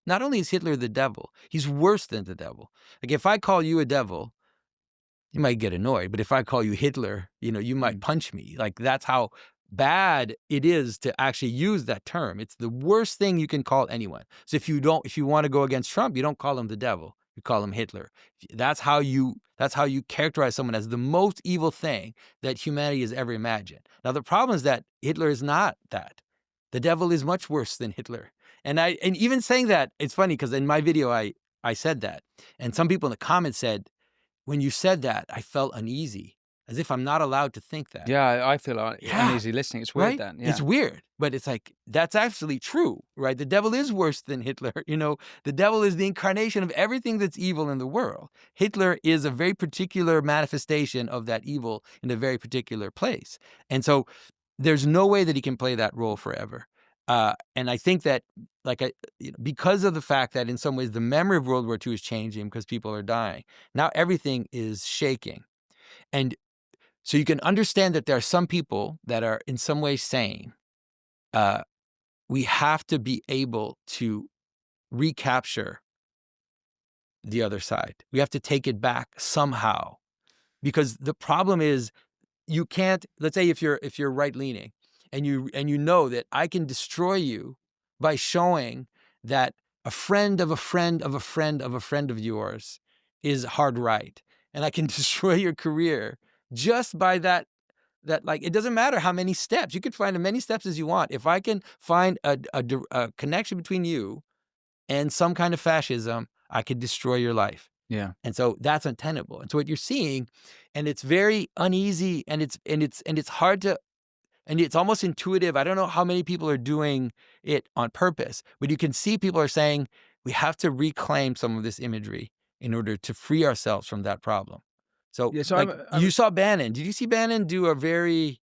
not only is Hitler the devil, he's worse than the devil. Like if I call you a devil, you might get annoyed, but if I call you Hitler, you might punch me. Like that's how bad it is to actually use that term. It's the worst thing you can call anyone. So if you want to go against Trump, you don't call him the devil. You call him Hitler. That's how you characterize someone as the most evil thing that humanity has ever imagined. Now the problem is that Hitler is not that. The devil is much worse than Hitler. And even saying that, it's funny because in my video I said that, and some people in the comments said, when you said that, I felt uneasy, as if I'm not allowed to think that. Yeah, I feel Yeah, uneasy listening. It's weird right? then. It's Yeah. weird, but it's like, that's actually true, right? The devil is worse than Hitler. The devil is the incarnation of everything that's evil in the world. Hitler is a very particular manifestation of that evil in a very particular place. And so there's no way that he can play that role forever. And I think that, because of the fact that in some ways the memory of World War II is changing because people are dying, now everything is shaking. And so you can understand that there are some people that are in some way saying, we have to be able to recapture the other side. We have to take it back somehow. Because the problem is, you can't, let's say if you're right leaning and you know that I can destroy you by showing that a friend of a friend of a friend of a friend of yours is hard right, and I can destroy your career just by that, like, it doesn't matter how many steps. You could find as many steps as you want. If I can find a connection between you and some kind of fascism, I could destroy your life. Yeah. And so that's untenable. And so what you're seeing, and it's very uneasy, and it's hard to, and it's almost intuitive. I don't know how many people are doing it on purpose, but you can see people are saying we have to reclaim some of this imagery in order to free ourselves from that problem. So Yeah. So like I'm you saw Bannon. Did you see Bannon do a very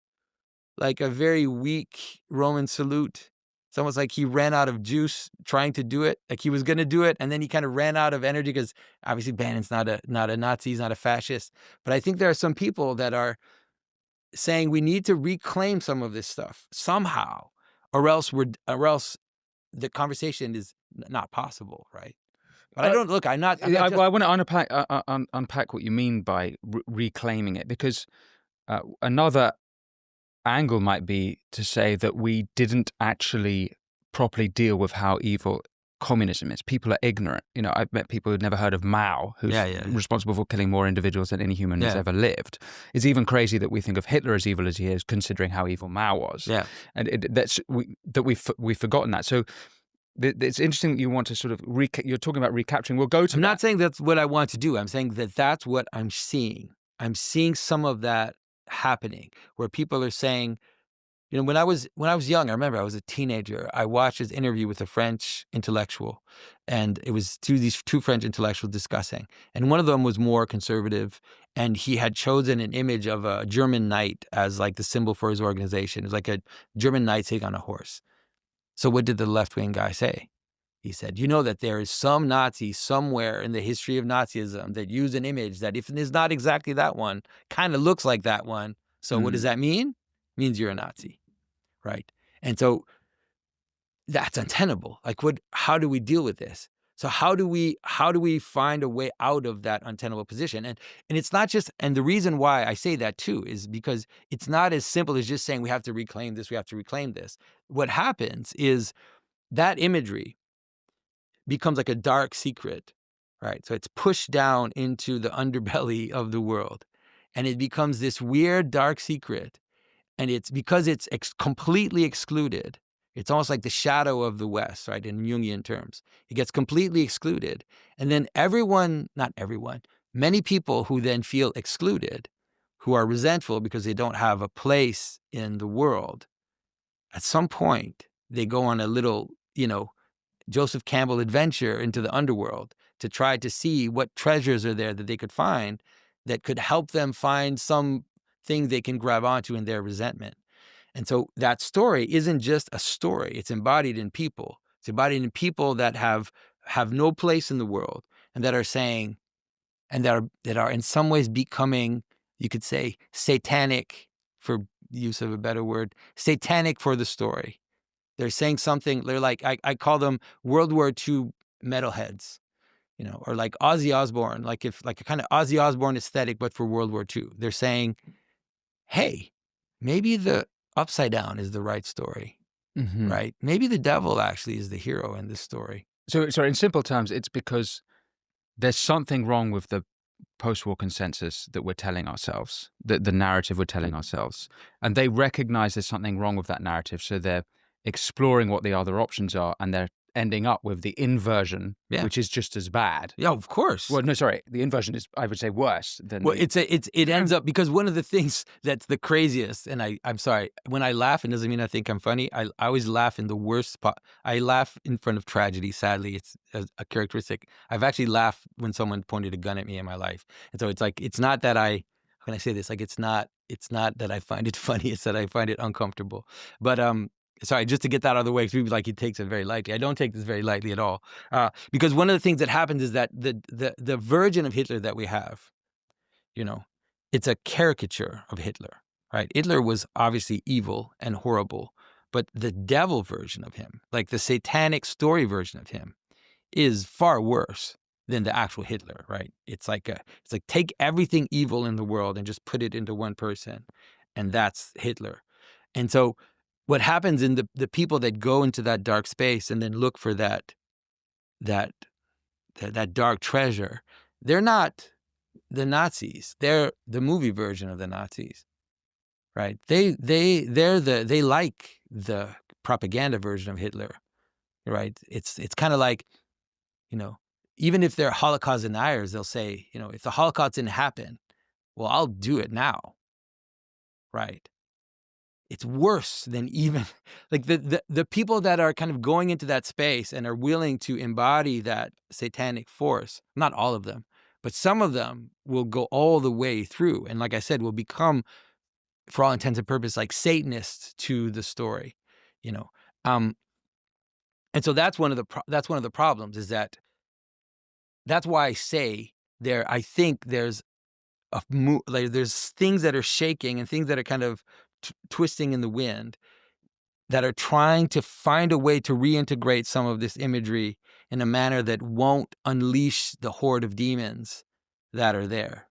weak Roman salute? It's almost like he ran out of juice trying to do it. Like he was going to do it, and then he kind of ran out of energy because obviously Bannon's not a Nazi, he's not a fascist. But I think there are some people that are saying we need to reclaim some of this stuff somehow, or else the conversation is not possible, right? But I don't look. I'm not just. I want to unpack what you mean by reclaiming it, because another angle might be to say that we didn't actually properly deal with how evil communism is. People are ignorant. I've met people who've never heard of Mao, who's responsible for killing more individuals than any human has ever lived. It's even crazy that we think of Hitler as evil as he is, considering how evil Mao was. Yeah. And we've forgotten that. So it's interesting that you want to sort of you're talking about recapturing. We'll go to. I'm not saying that's what I want to do. I'm saying that that's what I'm seeing. I'm seeing some of that happening where people are saying, when I was young, I remember I was a teenager. I watched this interview with a French intellectual, and it was these two French intellectuals discussing. And one of them was more conservative, and he had chosen an image of a German knight as like the symbol for his organization. It was like a German knight sitting on a horse. So what did the left-wing guy say? He said, that there is some Nazi somewhere in the history of Nazism that used an image that, if it is not exactly that one, kind of looks like that one. So what does that mean? It means you're a Nazi, right? And so that's untenable. Like, how do we deal with this? So how do we find a way out of that untenable position? And it's not just, and the reason why I say that too is because it's not as simple as just saying we have to reclaim this, we have to reclaim this. What happens is that imagery becomes like a dark secret, right? So it's pushed down into the underbelly of the world, and it becomes this weird dark secret. And it's because it's completely excluded. It's almost like the shadow of the West, right? In Jungian terms, it gets completely excluded. And then not everyone, many people who then feel excluded, who are resentful because they don't have a place in the world, at some point, they go on a little, Joseph Campbell adventure into the underworld to try to see what treasures are there that they could find that could help them find some thing they can grab onto in their resentment. And so that story isn't just a story. It's embodied in people. It's embodied in people that have no place in the world, and that are saying, and that are in some ways becoming, you could say, satanic, for use of a better word, satanic for the story. They're saying something. They're like, I call them World War II metalheads, or like Ozzy Osbourne, like if like a kind of Ozzy Osbourne aesthetic, but for World War II. They're saying, hey, maybe the upside down is the right story, Hmm. right? Maybe the devil actually is the hero in this story. So in simple terms, it's because there's something wrong with the post-war consensus that we're telling ourselves, the narrative we're telling ourselves. And they recognize there's something wrong with that narrative. So they're exploring what the other options are, and they're ending up with the inversion, Yeah. which is just as bad. Yeah, of course. Well, no, sorry. The inversion is, I would say, worse than Well, the. it ends up because one of the things that's the craziest, and I'm sorry, when I laugh, it doesn't mean I think I'm funny. I always laugh in the worst spot. I laugh in front of tragedy. Sadly, it's a characteristic. I've actually laughed when someone pointed a gun at me in my life, and so it's like it's not that I. How can I say this? Like it's not that I find it funny. It's that I find it uncomfortable. But sorry, just to get that out of the way, because people like he takes it very lightly. I don't take this very lightly at all, because one of the things that happens is that the version of Hitler that we have. You know, it's a caricature of Hitler, right? Hitler was obviously evil and horrible, but the devil version of him, like the satanic story version of him, is far worse than the actual Hitler, right? It's like take everything evil in the world and just put it into one person, and that's Hitler. And so what happens in the people that go into that dark space and then look for that that dark treasure, they're not the Nazis. They're the movie version of the Nazis, right? They like the propaganda version of Hitler, right? It's kind of like, you know, even if they're Holocaust deniers, they'll say, if the Holocaust didn't happen, well, I'll do it now, right? It's worse than even like the people that are kind of going into that space and are willing to embody that satanic force. Not all of them, but some of them will go all the way through, and like I said, will become, for all intents and purposes, like Satanists to the story, you know. Um, and so that's one of the problems, is that's why I say there. I think there's like there's things that are shaking and things that are kind of twisting in the wind, that are trying to find a way to reintegrate some of this imagery in a manner that won't unleash the horde of demons that are there.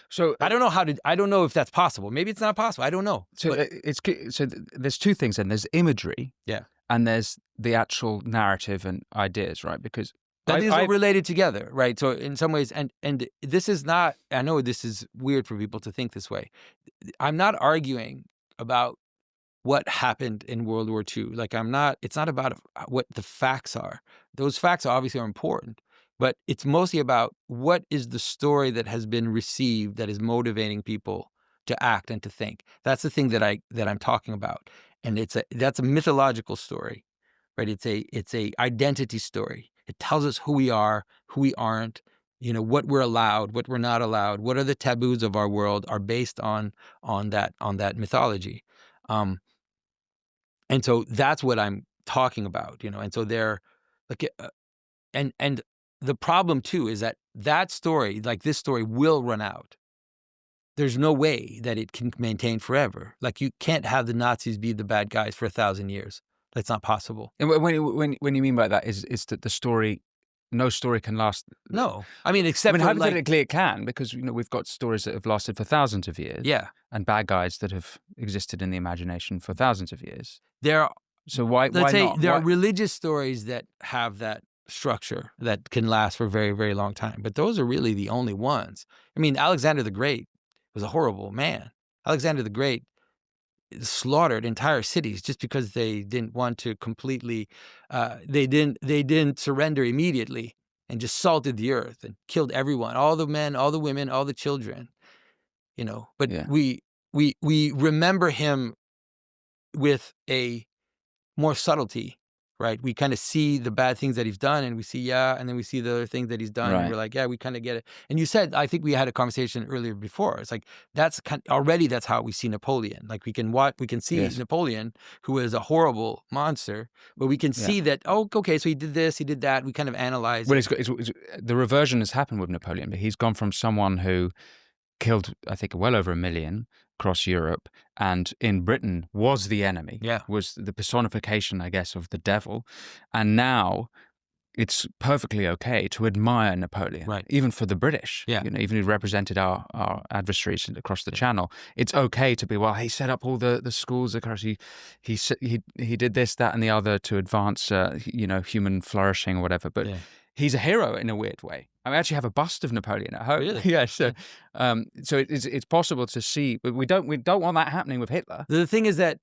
So I don't know if that's possible. Maybe it's not possible. I don't know. So But there's two things then. There's imagery, yeah, and there's the actual narrative and ideas, right? Because that these are I related together, right? So in some ways, and this is not, I know this is weird for people to think this way. I'm not arguing about what happened in World War II. Like it's not about what the facts are. Those facts obviously are important, but it's mostly about what is the story that has been received that is motivating people to act and to think. That's the thing that I'm talking about. And that's a mythological story, right? It's a identity story. It tells us who we are, who we aren't, what we're allowed, what we're not allowed, what are the taboos of our world are based on that mythology. Um, and so that's what I'm talking about, and so they're like, and the problem too is that story, like this story, will run out. There's no way that it can maintain forever. Like you can't have the Nazis be the bad guys for 1,000 years. That's not possible. and when you mean by that is that the story, no story can last. No, I mean, I except mean, for like, hypothetically, it can, because we've got stories that have lasted for thousands of years, yeah, and bad guys that have existed in the imagination for thousands of years. there are, So why let's say not? there are Why? religious stories that have that structure that can last for a very, very long time. But those are really the only ones. I mean, Alexander the Great was a horrible man. Alexander the Great slaughtered entire cities just because they didn't want to completely, they didn't surrender immediately, and just salted the earth and killed everyone, all the men, all the women, all the children. But Yeah. we remember him with a more subtlety, right? We kind of see the bad things that he's done, and we see, yeah, and then we see the other things that he's done, and Right. we're like, yeah, we kind of get it. And you said, I think we had a conversation earlier before. It's like that's how we see Napoleon. Like we can see Yes. Napoleon, who is a horrible monster, but we can Yeah. see that, oh, okay, so he did this, he did that. We kind of analyze Well, it. the reversion has happened with Napoleon, but he's gone from someone who killed, I think, well over 1 million across Europe, and in Britain was the enemy, Yeah. was the personification, I guess, of the devil. And now it's perfectly okay to admire Napoleon, Right. even for the British. Yeah. You know, even who represented our adversaries across the Yeah. Channel. It's okay to be, well, he set up all the schools across. He did this, that, and the other to advance, you know, human flourishing or whatever. But Yeah. he's a hero in a weird way. I actually have a bust of Napoleon at home. Really? Yeah, Yeah. so it's possible to see, but we don't want that happening with Hitler. The thing is that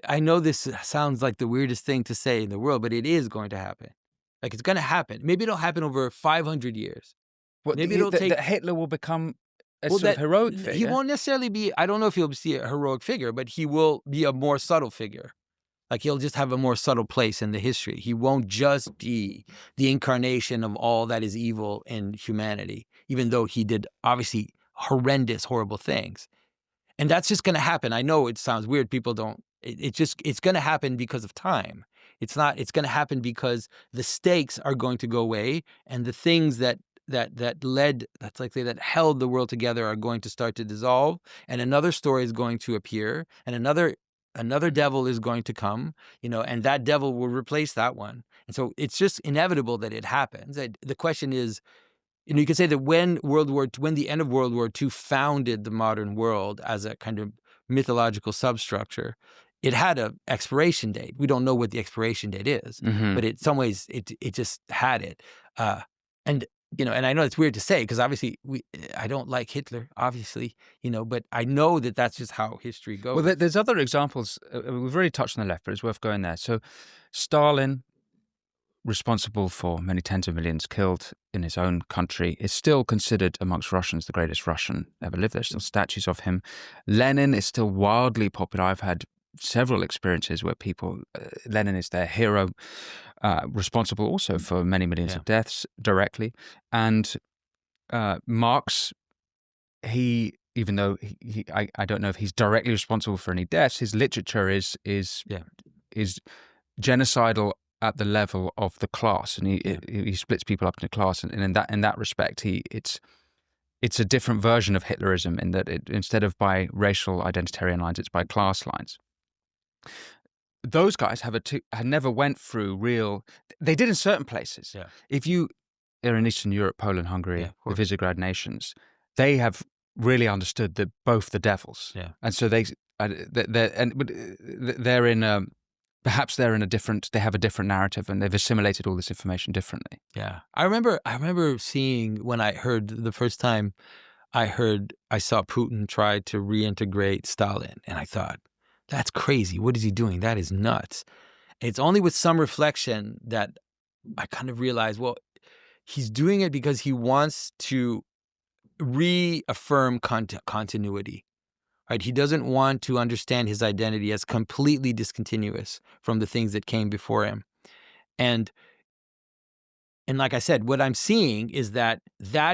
I know this sounds like the weirdest thing to say in the world, but it is going to happen. Like, it's going to happen. Maybe it'll happen over 500 years. What Maybe it'll take. that Hitler will become a Well, sort of that heroic he figure. won't necessarily be. I don't know if he'll be a heroic figure, but he will be a more subtle figure. Like, he'll just have a more subtle place in the history. He won't just be the incarnation of all that is evil in humanity, even though he did obviously horrendous, horrible things. And that's just going to happen. I know it sounds weird. People don't. It's going to happen because of time. It's not. It's going to happen because the stakes are going to go away, and the things that held the world together are going to start to dissolve, and another story is going to appear, and another devil is going to come, and that devil will replace that one. And so it's just inevitable that it happens. The question is, you can say that when the end of World War II founded the modern world as a kind of mythological substructure, it had an expiration date. We don't know what the expiration date is, but in some ways it just had it. And and I know it's weird to say because obviously I don't like Hitler, obviously, but I know that that's just how history goes. Well, there's other examples. We've already touched on the left, but it's worth going there. So, Stalin, responsible for many tens of millions killed in his own country, is still considered amongst Russians the greatest Russian ever lived. There's still statues of him. Lenin is still wildly popular. I've had several experiences where Lenin is their hero, responsible also for many millions of deaths directly. And Marx, even though I don't know if he's directly responsible for any deaths, his literature is genocidal at the level of the class, and he splits people up into class, and in that respect, it's a different version of Hitlerism in that instead of by racial identitarian lines, it's by class lines. Those guys had never went through real. They did in certain places. Yeah. If you are in Eastern Europe, Poland, Hungary, the Visegrad nations, they have really understood that both the devils. Yeah. And so they're in perhaps they have a different narrative, and they've assimilated all this information differently. Yeah. I remember seeing when I heard the first time I saw Putin try to reintegrate Stalin, and I thought, that's crazy. What is he doing? That is nuts. It's only with some reflection that I kind of realized, well, he's doing it because he wants to reaffirm continuity, right? He doesn't want to understand his identity as completely discontinuous from the things that came before him. And like I said, what I'm seeing is that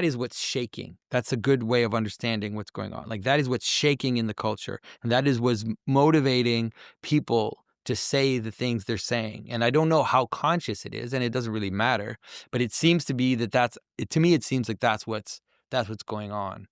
is what's shaking. That's a good way of understanding what's going on. Like, that is what's shaking in the culture. And that is what's motivating people to say the things they're saying. And I don't know how conscious it is, and it doesn't really matter. But it seems to be to me, it seems like that's what's going on.